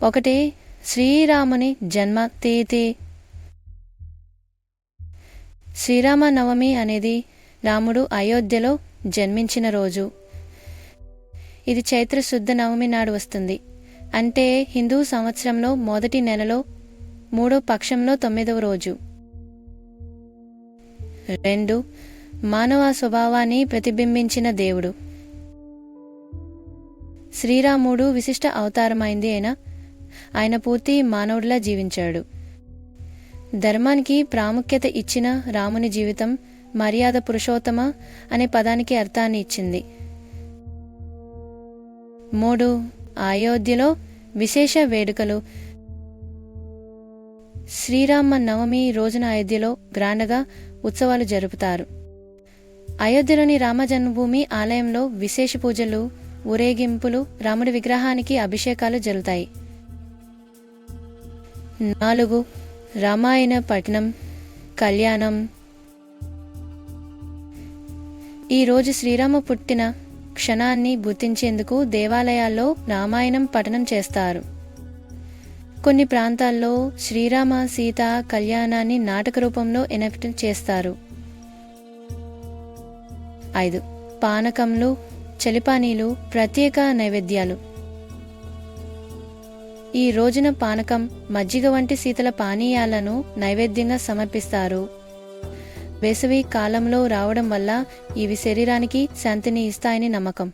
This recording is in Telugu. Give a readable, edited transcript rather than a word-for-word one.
ఒకటి శ్రీరాముని జన్మ తేదీ. శ్రీరామనవమి అనేది రాముడు అయోధ్యలో జన్మించిన రోజు. ఇది చైత్ర శుద్ధ నవమి నాడు వస్తుంది. అంటే హిందూ సంవత్సరంలో మొదటి నెలలో 3వ పక్షంలో 9వ రోజు. 2 మానవ స్వభావాన్ని ప్రతిబింబించిన దేవుడు. శ్రీరాముడు విశిష్ట అవతారమైంది అయినా ఆయన పూర్తి మానవుడిలా జీవించాడు. ధర్మానికి ప్రాముఖ్యత ఇచ్చిన రాముని జీవితం మర్యాద పురుషోత్తమ అనే పదానికి అర్థాన్ని ఇచ్చింది. 3 అయోధ్యలో విశేష వేడుకలు. శ్రీరామ నవమి రోజున అయోధ్యలో గ్రాండ్గా ఉత్సవాలు జరుపుతారు. అయోధ్యలోని రామ జన్మభూమి ఆలయంలో విశేష పూజలు, ఊరేగింపులు, రాముడి విగ్రహానికి అభిషేకాలు జరుగుతాయి. 4 రామాయణ పఠనం కళ్యాణం. ఈ రోజు శ్రీరామ పుట్టిన క్షణాన్ని గుర్తించేందుకు దేవాలయాల్లో రామాయణం పఠనం చేస్తారు. కొన్ని ప్రాంతాల్లో శ్రీరామ సీత కళ్యాణాన్ని నాటక రూపంలో ఎనక్ట్ చేస్తారు. 5 పానకంలు, చలిపానీలు, ప్రత్యేక నైవేద్యాలు. ఈ రోజున పానకం, మజ్జిగ వంటి శీతల పానీయాలను నైవేద్యంగా సమర్పిస్తారు. వేసవి కాలంలో రావడం వల్ల ఇవి శరీరానికి శాంతిని ఇస్తాయని నమ్మకం.